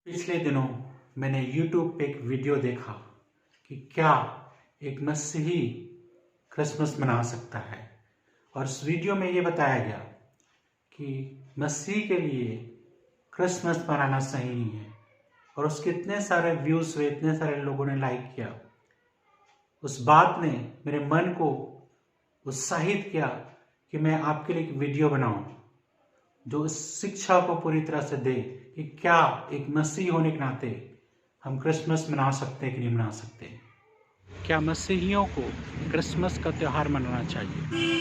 पिछले दिनों मैंने YouTube पे एक वीडियो देखा कि क्या एक मसीही क्रिसमस मना सकता है। और इस वीडियो में ये बताया गया कि मसीह के लिए क्रिसमस मनाना सही नहीं है। और उसके इतने सारे व्यूज़ हुए, इतने सारे लोगों ने लाइक किया। उस बात ने मेरे मन को उत्साहित किया कि मैं आपके लिए एक वीडियो बनाऊं जो इस शिक्षा को पूरी तरह से दे कि क्या एक मसीही होने के नाते हम क्रिसमस मना सकते हैं कि नहीं मना सकते। क्या मसीहियों को क्रिसमस का त्यौहार मनाना चाहिए?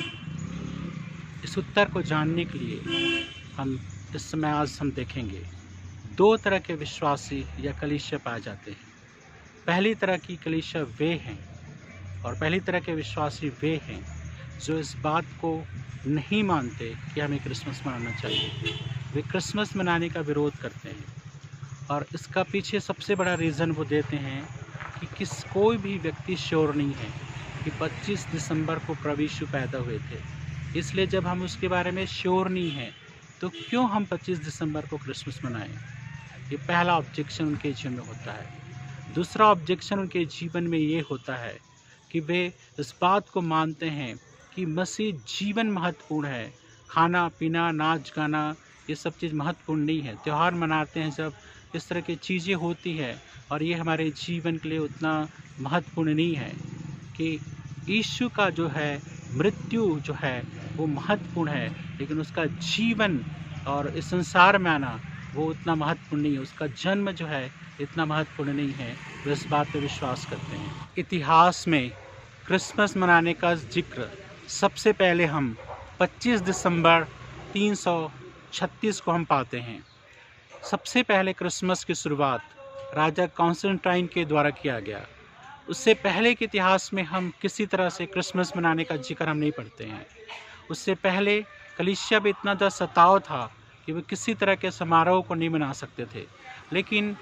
इस उत्तर को जानने के लिए हम इस समय आज हम देखेंगे दो तरह के विश्वासी या कलीसिया पाए जाते हैं। पहली तरह की कलीसिया वे हैं और पहली तरह के विश्वासी वे हैं जो इस बात को नहीं मानते कि हमें क्रिसमस मनाना चाहिए। वे क्रिसमस मनाने का विरोध करते हैं और इसका पीछे सबसे बड़ा रीज़न वो देते हैं कि कोई भी व्यक्ति श्योर नहीं है कि 25 दिसंबर को प्रभु यीशु पैदा हुए थे। इसलिए जब हम उसके बारे में श्योर नहीं हैं तो क्यों हम 25 दिसंबर को क्रिसमस मनाएं। ये पहला ऑब्जेक्शन उनके जीवन में होता है। दूसरा ऑब्जेक्शन उनके जीवन में ये होता है कि वे इस बात को मानते हैं कि मसीह जीवन महत्वपूर्ण है। खाना पीना नाच गाना ये सब चीज़ महत्वपूर्ण नहीं है। त्यौहार मनाते हैं जब इस तरह की चीज़ें होती है और ये हमारे जीवन के लिए उतना महत्वपूर्ण नहीं है कि यीशु का जो है मृत्यु जो है वो महत्वपूर्ण है, लेकिन उसका जीवन और इस संसार में आना वो उतना महत्वपूर्ण नहीं है। उसका जन्म जो है इतना महत्वपूर्ण नहीं है। वे इस बात पर विश्वास करते हैं। इतिहास में क्रिसमस मनाने का जिक्र सबसे पहले हम 25 दिसंबर 336 को हम पाते हैं। सबसे पहले क्रिसमस की शुरुआत राजा कॉन्स्टेंटाइन के द्वारा किया गया। उससे पहले के इतिहास में हम किसी तरह से क्रिसमस मनाने का जिक्र हम नहीं पढ़ते हैं। उससे पहले कलीसिया भी इतना ज़्यादा सताव था कि वे किसी तरह के समारोह को नहीं मना सकते थे। लेकिन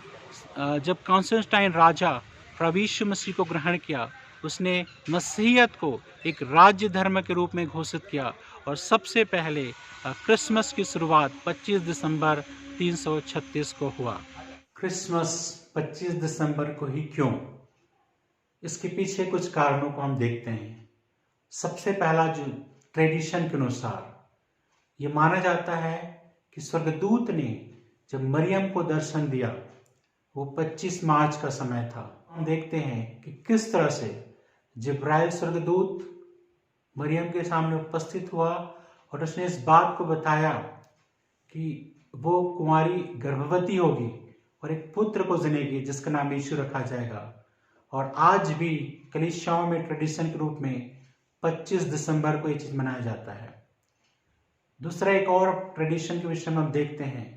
जब कॉन्स्टेंटाइन राजा प्रभु यीशु मसीह को ग्रहण किया, उसने मसीहियत को एक राज्य धर्म के रूप में घोषित किया और सबसे पहले क्रिसमस की शुरुआत 25 दिसंबर 336 को हुआ। क्रिसमस 25 दिसंबर को ही क्यों? इसके पीछे कुछ कारणों को हम देखते हैं। सबसे पहला जो ट्रेडिशन के अनुसार ये माना जाता है कि स्वर्गदूत ने जब मरियम को दर्शन दिया वो 25 मार्च का समय था। हम देखते हैं कि किस तरह से जिब्राइल स्वर्गदूत मरियम के सामने उपस्थित हुआ और उसने इस बात को बताया कि वो कुंवारी गर्भवती होगी और एक पुत्र को जनेगी जिसका नाम यीशु रखा जाएगा। और आज भी कलीसियाओं में ट्रेडिशन के रूप में 25 दिसंबर को ये चीज़ मनाया जाता है। दूसरा एक और ट्रेडिशन के विषय में हम देखते हैं,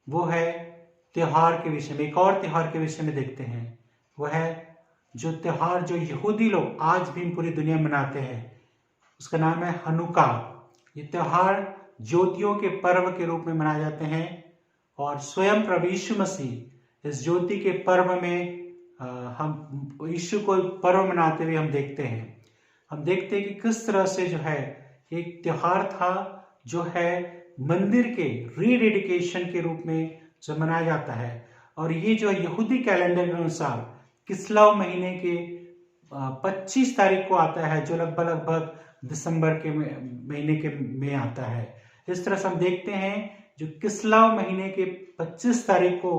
वो है त्यौहार के विषय में। एक और त्यौहार के विषय में देखते हैं, वो है जो त्यौहार जो यहूदी लोग आज भी पूरी दुनिया में मनाते हैं, उसका नाम है हनुका। ये त्यौहार ज्योतियों के पर्व के रूप में मनाए जाते हैं और स्वयं प्रभु यीशु मसीह इस ज्योति के पर्व में हम यीशु को पर्व मनाते हुए हम देखते हैं। हम देखते हैं कि किस तरह से जो है एक त्यौहार था जो है मंदिर के रीडेडिकेशन के रूप में जो मनाया जाता है। और ये जो यहूदी कैलेंडर के अनुसार किस्लेव महीने के 25 तारीख को आता है, जो लगभग दिसंबर के महीने के में आता है। इस तरह से हम देखते हैं जो किस्लेव महीने के 25 तारीख को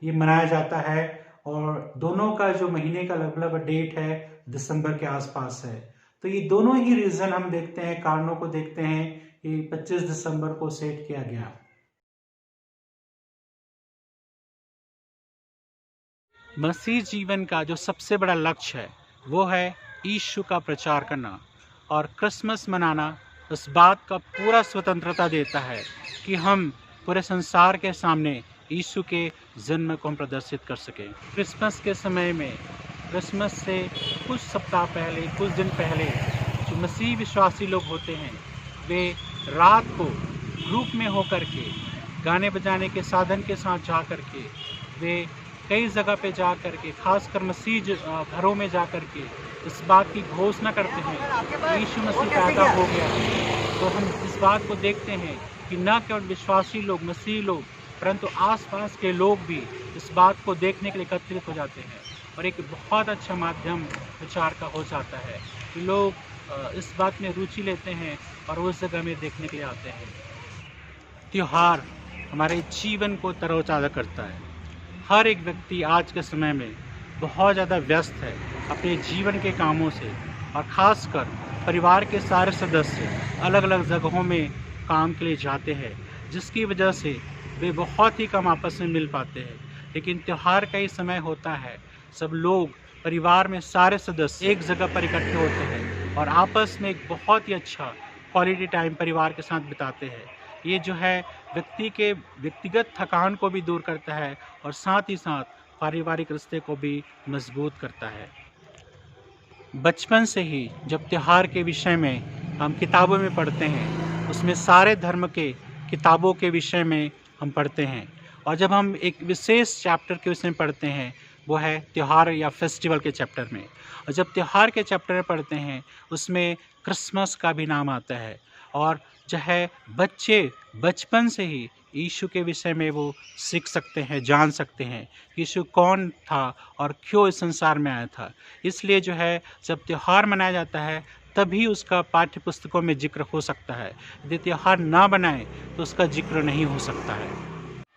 ये मनाया जाता है और दोनों का जो महीने का लगभग डेट है दिसंबर के आसपास है। तो ये दोनों ही रीजन हम देखते हैं, कारणों को देखते हैं कि 25 दिसंबर को सेट किया गया। मसीह जीवन का जो सबसे बड़ा लक्ष्य है वो है यीशु का प्रचार करना, और क्रिसमस मनाना उस बात का पूरा स्वतंत्रता देता है कि हम पूरे संसार के सामने यीशु के जन्म को हम प्रदर्शित कर सकें। क्रिसमस के समय में, क्रिसमस से कुछ सप्ताह पहले, कुछ दिन पहले जो मसीह विश्वासी लोग होते हैं वे रात को ग्रुप में होकर के गाने बजाने के साधन के साथ जा कर के वे कई जगह पे जा कर के, खासकर मसीह घरों में जा कर के इस बात की घोषणा करते हैं कि यीशु मसीह पैदा हो गया। तो हम इस बात को देखते हैं कि न केवल विश्वासी लोग, मसीह लोग परंतु आसपास के लोग भी इस बात को देखने के लिए एकत्रित हो जाते हैं और एक बहुत अच्छा माध्यम प्रचार का हो जाता है कि लोग इस बात में रुचि लेते हैं और उस जगह में देखने के लिए आते हैं। त्योहार हमारे जीवन को तरोताज़ा करता है। हर एक व्यक्ति आज के समय में बहुत ज़्यादा व्यस्त है अपने जीवन के कामों से, और ख़ासकर परिवार के सारे सदस्य अलग अलग जगहों में काम के लिए जाते हैं, जिसकी वजह से वे बहुत ही कम आपस में मिल पाते हैं। लेकिन त्यौहार का ही समय होता है, सब लोग परिवार में सारे सदस्य एक जगह पर इकट्ठे होते हैं और आपस में एक बहुत ही अच्छा क्वालिटी टाइम परिवार के साथ बिताते हैं। ये जो है व्यक्ति के व्यक्तिगत थकान को भी दूर करता है और साथ ही साथ पारिवारिक रिश्ते को भी मजबूत करता है। बचपन से ही जब त्यौहार के विषय में हम किताबों में पढ़ते हैं, उसमें सारे धर्म के किताबों के विषय में हम पढ़ते हैं, और जब हम एक विशेष चैप्टर के विषय में पढ़ते हैं वो है त्यौहार या फेस्टिवल के चैप्टर में, और जब त्यौहार के चैप्टर में पढ़ते हैं उसमें क्रिसमस का भी नाम आता है, और जो है बच्चे बचपन से ही यीशु के विषय में वो सीख सकते हैं, जान सकते हैं यीशु कौन था और क्यों इस संसार में आया था। इसलिए जो है जब त्यौहार मनाया जाता है तभी उसका पाठ्य पुस्तकों में जिक्र हो सकता है। यदि त्यौहार ना बनाए तो उसका जिक्र नहीं हो सकता है।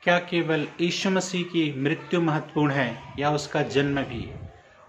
क्या केवल यीशु मसीह की मृत्यु महत्वपूर्ण है या उसका जन्म भी?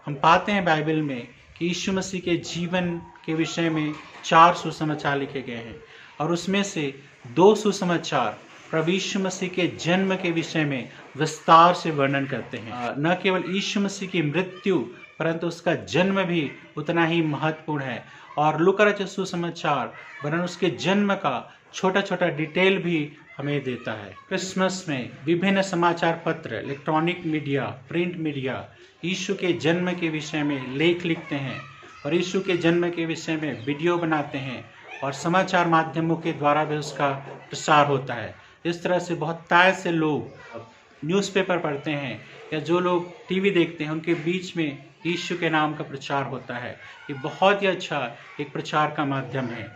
हम पाते हैं बाइबल में कि यीशु मसीह के जीवन के विषय में 4 सुसमाचार लिखे गए हैं, और उसमें से 2 सुसमाचार प्रभु यीशु मसीह के जन्म के विषय में विस्तार से वर्णन करते हैं। न केवल यीशु मसीह की मृत्यु परंतु उसका जन्म भी उतना ही महत्वपूर्ण है, और लूका रचित सुसमाचार वर्णन उसके जन्म का छोटा छोटा डिटेल भी हमें देता है। क्रिसमस में विभिन्न समाचार पत्र, इलेक्ट्रॉनिक मीडिया, प्रिंट मीडिया यीशु के जन्म के विषय में लेख लिखते हैं और यीशु के जन्म के विषय में वीडियो बनाते हैं, और समाचार माध्यमों के द्वारा भी उसका प्रसार होता है। इस तरह से बहुत ताय से लोग न्यूज़पेपर पढ़ते हैं या जो लोग टीवी देखते हैं उनके बीच में यीशु के नाम का प्रचार होता है। ये बहुत ही अच्छा एक प्रचार का माध्यम है।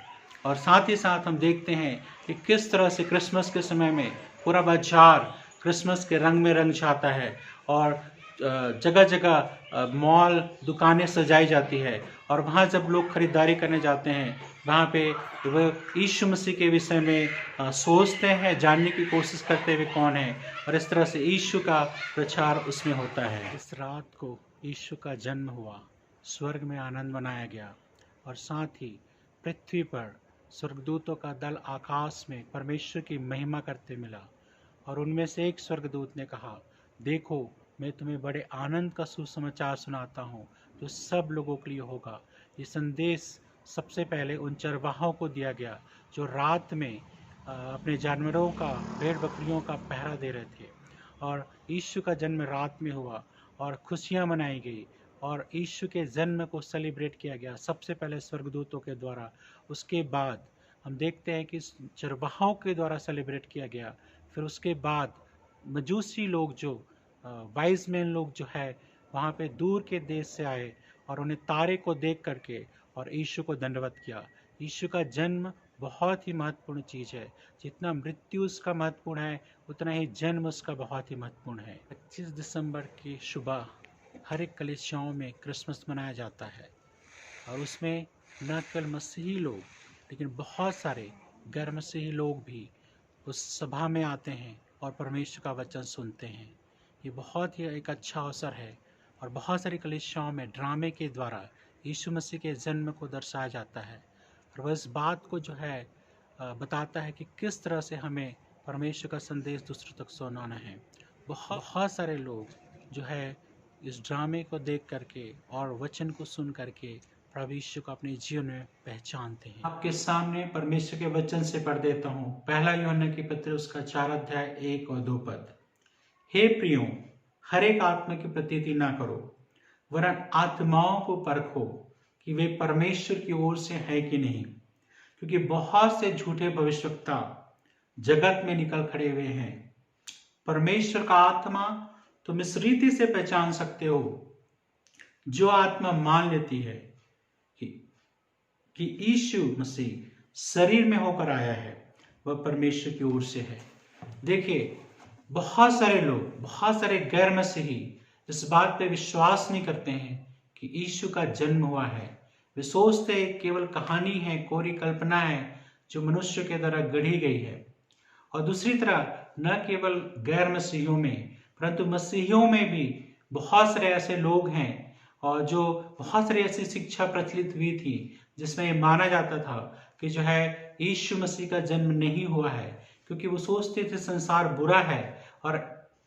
और साथ ही साथ हम देखते हैं कि किस तरह से क्रिसमस के समय में पूरा बाजार क्रिसमस के रंग में रंग जाता है, और जगह जगह मॉल, दुकानें सजाई जाती है, और वहाँ जब लोग खरीदारी करने जाते हैं वहाँ पे वह यीशु मसीह के विषय में सोचते हैं, जानने की कोशिश करते हुए कौन है, और इस तरह से यीशु का प्रचार उसमें होता है। इस रात को यीशु का जन्म हुआ, स्वर्ग में आनंद मनाया गया, और साथ ही पृथ्वी पर स्वर्गदूतों का दल आकाश में परमेश्वर की महिमा करते मिला, और उनमें से एक स्वर्गदूत ने कहा, देखो मैं तुम्हें बड़े आनंद का सुसमाचार सुनाता हूँ जो सब लोगों के लिए होगा। ये संदेश सबसे पहले उन चरवाहों को दिया गया जो रात में अपने जानवरों का, भेड़ बकरियों का पहरा दे रहे थे, और यीशु का जन्म रात में हुआ और खुशियाँ मनाई गई, और यीशु के जन्म को सेलिब्रेट किया गया सबसे पहले स्वर्गदूतों के द्वारा। उसके बाद हम देखते हैं कि चरवाहों के द्वारा सेलिब्रेट किया गया। फिर उसके बाद मजूसी लोग, जो वाइज मैन लोग जो है, वहाँ पे दूर के देश से आए और उन्हें तारे को देख करके और यीशु को दंडवत किया। यीशु का जन्म बहुत ही महत्वपूर्ण चीज़ है। जितना मृत्यु उसका महत्वपूर्ण है उतना ही जन्म उसका बहुत ही महत्वपूर्ण है। 25 दिसंबर की सुबह हर एक कलीसियाओं में क्रिसमस मनाया जाता है, और उसमें न केवल मसीही लोग लेकिन बहुत सारे गैर मसीही लोग भी उस सभा में आते हैं और परमेश्वर का वचन सुनते हैं। ये बहुत ही एक अच्छा अवसर है, और बहुत सारी कलीसियाओं में ड्रामे के द्वारा यीशु मसीह के जन्म को दर्शाया जाता है, और वह इस बात को जो है बताता है कि किस तरह से हमें परमेश्वर का संदेश दूसरों तक सुनाना है। बहुत सारे लोग जो है इस ड्रामे को देख करके और वचन को सुन करके प्रभु यीशु को अपने जीवन में पहचानते हैं। आपके सामने परमेश्वर के वचन से पढ़ देता हूँ। पहला यूहन्ना की पत्र, उसका 4 अध्याय 1 और 2 पद। हे प्रियो, हर एक आत्मा की प्रतीति ना करो, वरन आत्माओं को परखो कि वे परमेश्वर की ओर से है कि नहीं, क्योंकि बहुत से झूठे भविष्यवक्ता जगत में निकल खड़े हुए हैं। परमेश्वर का आत्मा तुम इस रीति से पहचान सकते हो, जो आत्मा मान लेती है कि यीशु मसीह शरीर में होकर आया है, वह परमेश्वर की ओर से है। देखिए, बहुत सारे लोग, बहुत सारे गैर मसीही इस बात पे विश्वास नहीं करते हैं कि यीशु का जन्म हुआ है। वे सोचते हैं केवल कहानी है, कोरी कल्पना है जो मनुष्य के द्वारा गढ़ी गई है। और दूसरी तरफ न केवल गैर मसीहियों में परंतु मसीहियों में भी बहुत सारे ऐसे लोग हैं और जो बहुत सारी ऐसी शिक्षा प्रचलित हुई थी जिसमें ये माना जाता था कि जो है यीशु मसीह का जन्म नहीं हुआ है, क्योंकि वो सोचते थे संसार बुरा है और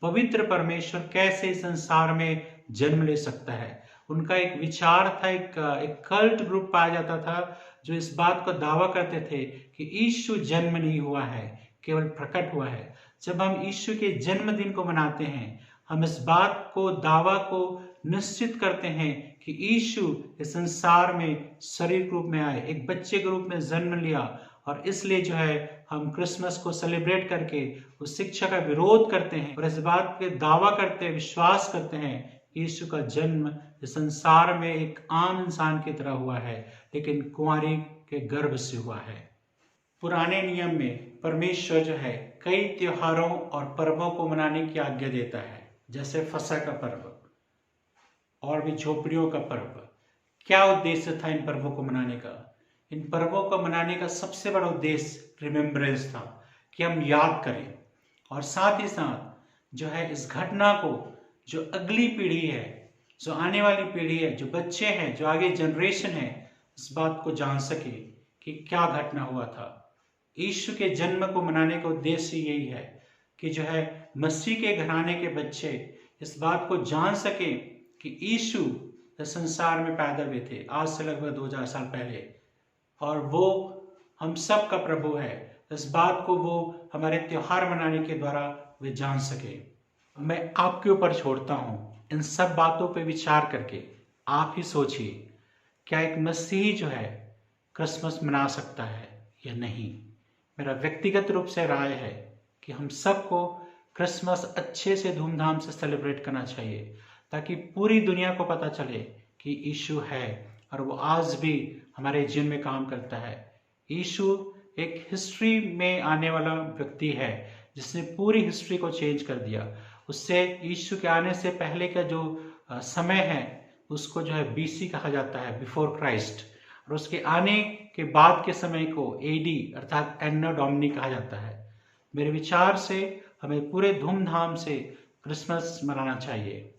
पवित्र परमेश्वर कैसे इस संसार में जन्म ले सकता है। उनका एक विचार था, एक कल्ट ग्रुप पाया जाता था जो इस बात को दावा करते थे कि यीशु जन्म नहीं हुआ है, केवल प्रकट हुआ है। जब हम यीशु के जन्मदिन को मनाते हैं, हम इस बात को, दावा को निश्चित करते हैं कि यीशु इस संसार में शरीर रूप में आए, एक बच्चे के रूप में जन्म लिया, और इसलिए जो है हम क्रिसमस को सेलिब्रेट करके उस शिक्षा का विरोध करते हैं और इस बात पे दावा करते हैं, विश्वास करते हैं यीशु का जन्म इस संसार में एक आम इंसान की तरह हुआ है, लेकिन कुंवारी के गर्भ से हुआ है। पुराने नियम में परमेश्वर जो है कई त्योहारों और पर्वों को मनाने की आज्ञा देता है, जैसे फसह का पर्व और भी झोपड़ियों का पर्व। क्या उद्देश्य था इन पर्वों को मनाने का? इन पर्वों को मनाने का सबसे बड़ा उद्देश्य रिमेम्बरेंस था, कि हम याद करें और साथ ही साथ जो है इस घटना को, जो अगली पीढ़ी है, जो आने वाली पीढ़ी है, जो बच्चे हैं, जो आगे जनरेशन है, इस बात को जान सके कि क्या घटना हुआ था। यीशु के जन्म को मनाने का उद्देश्य यही है कि जो है मसीह के घराने के बच्चे इस बात को जान सके कि यीशु संसार में पैदा हुए थे आज से लगभग 2000 साल पहले, और वो हम सब का प्रभु है। इस बात को वो हमारे त्योहार मनाने के द्वारा वे जान सके। मैं आपके ऊपर छोड़ता हूँ, इन सब बातों पे विचार करके आप ही सोचिए, क्या एक मसीही जो है क्रिसमस मना सकता है या नहीं। मेरा व्यक्तिगत रूप से राय है कि हम सबको क्रिसमस अच्छे से धूमधाम से सेलिब्रेट करना चाहिए, ताकि पूरी दुनिया को पता चले कि यीशु है और वो आज भी हमारे जीवन में काम करता है। यीशु एक हिस्ट्री में आने वाला व्यक्ति है जिसने पूरी हिस्ट्री को चेंज कर दिया। उससे यीशु के आने से पहले का जो समय है उसको जो है बीसी कहा जाता है, बिफोर क्राइस्ट, और उसके आने के बाद के समय को एडी अर्थात एन्नो डोमिनी कहा जाता है। मेरे विचार से हमें पूरे धूमधाम से क्रिसमस मनाना चाहिए।